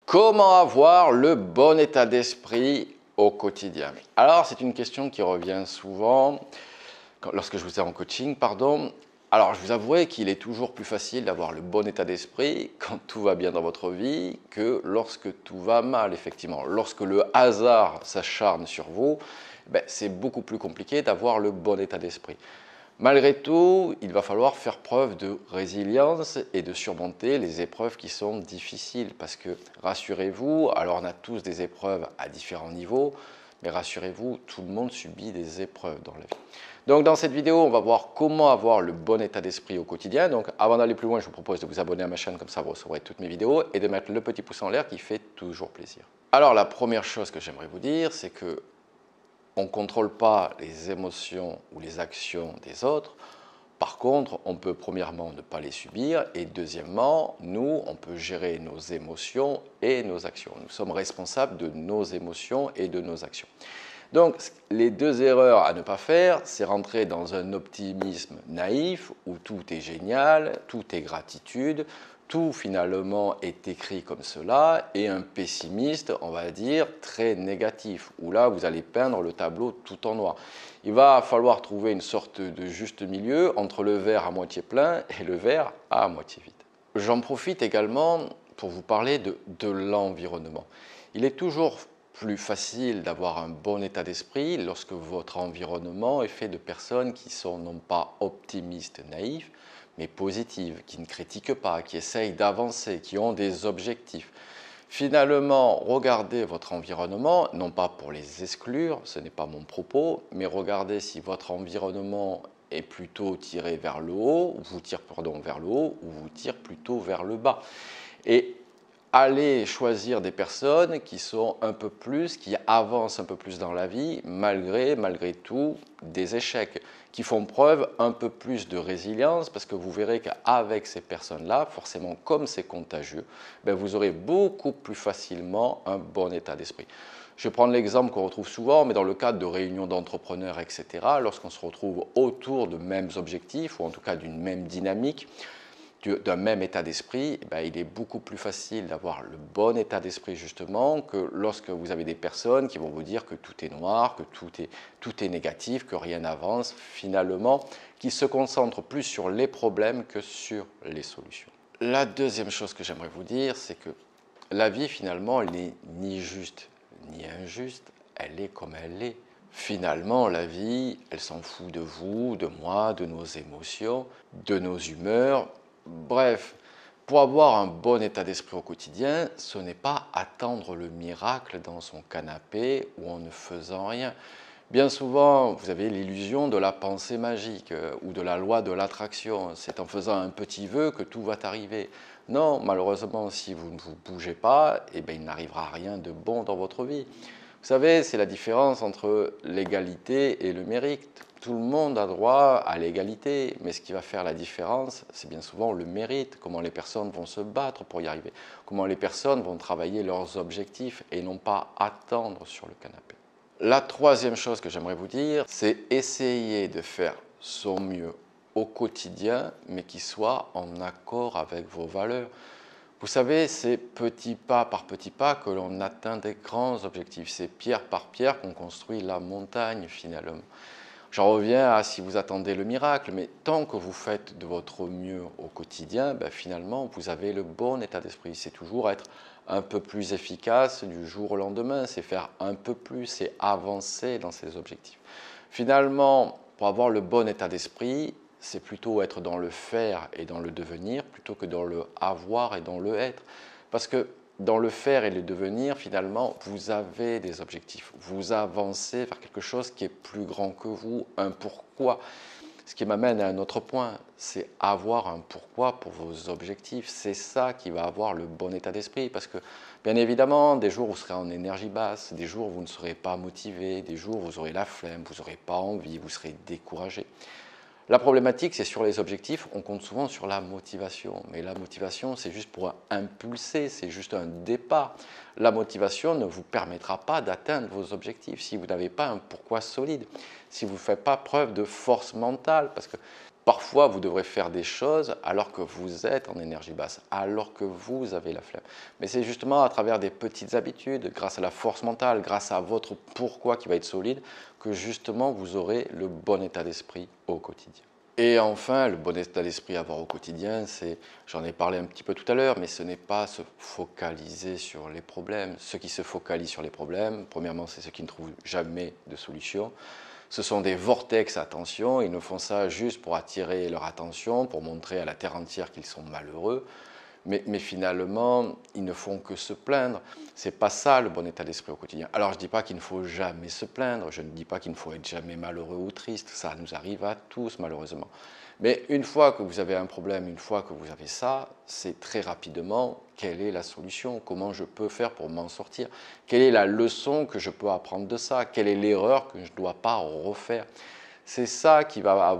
Comment avoir le bon état d'esprit au quotidien? Alors, c'est une question qui revient souvent lorsque je vous ai en coaching, pardon. Alors, je vous avouerai qu'il est toujours plus facile d'avoir le bon état d'esprit quand tout va bien dans votre vie que lorsque tout va mal, effectivement. Lorsque le hasard s'acharne sur vous, c'est beaucoup plus compliqué d'avoir le bon état d'esprit. Malgré tout, il va falloir faire preuve de résilience et de surmonter les épreuves qui sont difficiles. Parce que, rassurez-vous, alors on a tous des épreuves à différents niveaux, mais rassurez-vous, tout le monde subit des épreuves dans la vie. Donc dans cette vidéo, on va voir comment avoir le bon état d'esprit au quotidien. Donc avant d'aller plus loin, je vous propose de vous abonner à ma chaîne, comme ça vous recevrez toutes mes vidéos, et de mettre le petit pouce en l'air qui fait toujours plaisir. Alors la première chose que j'aimerais vous dire, c'est que on ne contrôle pas les émotions ou les actions des autres. Par contre, on peut premièrement ne pas les subir et deuxièmement, nous, on peut gérer nos émotions et nos actions. Nous sommes responsables de nos émotions et de nos actions. Donc, les deux erreurs à ne pas faire, c'est rentrer dans un optimisme naïf où tout est génial, tout est gratitude, tout finalement est écrit comme cela, et un pessimiste, on va dire, très négatif, où là, vous allez peindre le tableau tout en noir. Il va falloir trouver une sorte de juste milieu entre le verre à moitié plein et le verre à moitié vide. J'en profite également pour vous parler de l'environnement. Il est toujours plus facile d'avoir un bon état d'esprit lorsque votre environnement est fait de personnes qui sont non pas optimistes, naïfs, mais positives, qui ne critiquent pas, qui essayent d'avancer, qui ont des objectifs. Finalement, regardez votre environnement, non pas pour les exclure, ce n'est pas mon propos, mais regardez si votre environnement est plutôt tiré vers le haut, vous tire vers le haut, ou vous tire plutôt vers le bas. Et allez choisir des personnes qui sont un peu plus, qui avancent un peu plus dans la vie, malgré tout, des échecs, qui font preuve un peu plus de résilience, parce que vous verrez qu'avec ces personnes-là, forcément, comme c'est contagieux, vous aurez beaucoup plus facilement un bon état d'esprit. Je vais prendre l'exemple qu'on retrouve souvent, mais dans le cadre de réunions d'entrepreneurs, etc., lorsqu'on se retrouve autour de mêmes objectifs, ou en tout cas d'une même dynamique, d'un même état d'esprit, il est beaucoup plus facile d'avoir le bon état d'esprit justement que lorsque vous avez des personnes qui vont vous dire que tout est noir, que tout est négatif, que rien n'avance, finalement, qui se concentrent plus sur les problèmes que sur les solutions. La deuxième chose que j'aimerais vous dire, c'est que la vie finalement, elle n'est ni juste ni injuste, elle est comme elle est. Finalement, la vie, elle s'en fout de vous, de moi, de nos émotions, de nos humeurs. Bref, pour avoir un bon état d'esprit au quotidien, ce n'est pas attendre le miracle dans son canapé ou en ne faisant rien. Bien souvent, vous avez l'illusion de la pensée magique ou de la loi de l'attraction. C'est en faisant un petit vœu que tout va arriver. Non, malheureusement, si vous ne vous bougez pas, il n'arrivera rien de bon dans votre vie. Vous savez, c'est la différence entre l'égalité et le mérite. Tout le monde a droit à l'égalité, mais ce qui va faire la différence, c'est bien souvent le mérite, comment les personnes vont se battre pour y arriver, comment les personnes vont travailler leurs objectifs et non pas attendre sur le canapé. La troisième chose que j'aimerais vous dire, c'est essayer de faire son mieux au quotidien, mais qui soit en accord avec vos valeurs. Vous savez, c'est petit pas par petit pas que l'on atteint des grands objectifs. C'est pierre par pierre qu'on construit la montagne finalement. J'en reviens à si vous attendez le miracle, mais tant que vous faites de votre mieux au quotidien, finalement, vous avez le bon état d'esprit. C'est toujours être un peu plus efficace du jour au lendemain, c'est faire un peu plus, c'est avancer dans ses objectifs. Finalement, pour avoir le bon état d'esprit, c'est plutôt être dans le faire et dans le devenir plutôt que dans le avoir et dans le être. Parce que dans le faire et le devenir, finalement, vous avez des objectifs. Vous avancez vers quelque chose qui est plus grand que vous, un pourquoi. Ce qui m'amène à un autre point, c'est avoir un pourquoi pour vos objectifs. C'est ça qui va avoir le bon état d'esprit. Parce que, bien évidemment, des jours où vous serez en énergie basse, des jours où vous ne serez pas motivé, des jours où vous aurez la flemme, vous n'aurez pas envie, vous serez découragé. La problématique, c'est sur les objectifs, on compte souvent sur la motivation. Mais la motivation, c'est juste pour impulser, c'est juste un départ. La motivation ne vous permettra pas d'atteindre vos objectifs si vous n'avez pas un pourquoi solide, si vous ne faites pas preuve de force mentale. Parce que Parfois, vous devrez faire des choses alors que vous êtes en énergie basse, alors que vous avez la flemme. Mais c'est justement à travers des petites habitudes, grâce à la force mentale, grâce à votre pourquoi qui va être solide, que justement vous aurez le bon état d'esprit au quotidien. Et enfin, le bon état d'esprit à avoir au quotidien, c'est, j'en ai parlé un petit peu tout à l'heure, mais ce n'est pas se focaliser sur les problèmes. Ceux qui se focalisent sur les problèmes, premièrement, c'est ceux qui ne trouvent jamais de solution. Ce sont des vortex, attention, ils ne font ça juste pour attirer leur attention, pour montrer à la terre entière qu'ils sont malheureux. Mais finalement, ils ne font que se plaindre. Ce n'est pas ça le bon état d'esprit au quotidien. Alors je ne dis pas qu'il ne faut jamais se plaindre, je ne dis pas qu'il ne faut être jamais malheureux ou triste, ça nous arrive à tous malheureusement. Mais une fois que vous avez un problème, une fois que vous avez ça, c'est très rapidement quelle est la solution, comment je peux faire pour m'en sortir, quelle est la leçon que je peux apprendre de ça, quelle est l'erreur que je ne dois pas refaire. C'est ça qui va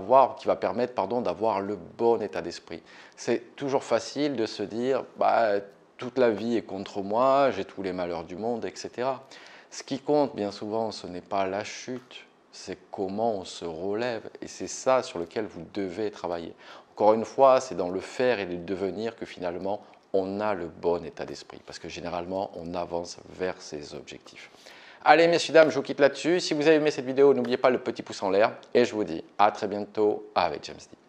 permettre d'avoir le bon état d'esprit. C'est toujours facile de se dire bah, toute la vie est contre moi, j'ai tous les malheurs du monde, etc. Ce qui compte bien souvent, ce n'est pas la chute, c'est comment on se relève. Et c'est ça sur lequel vous devez travailler. Encore une fois, c'est dans le faire et le devenir que finalement on a le bon état d'esprit. Parce que généralement, on avance vers ses objectifs. Allez, messieurs, dames, je vous quitte là-dessus. Si vous avez aimé cette vidéo, n'oubliez pas le petit pouce en l'air. Et je vous dis à très bientôt avec James D.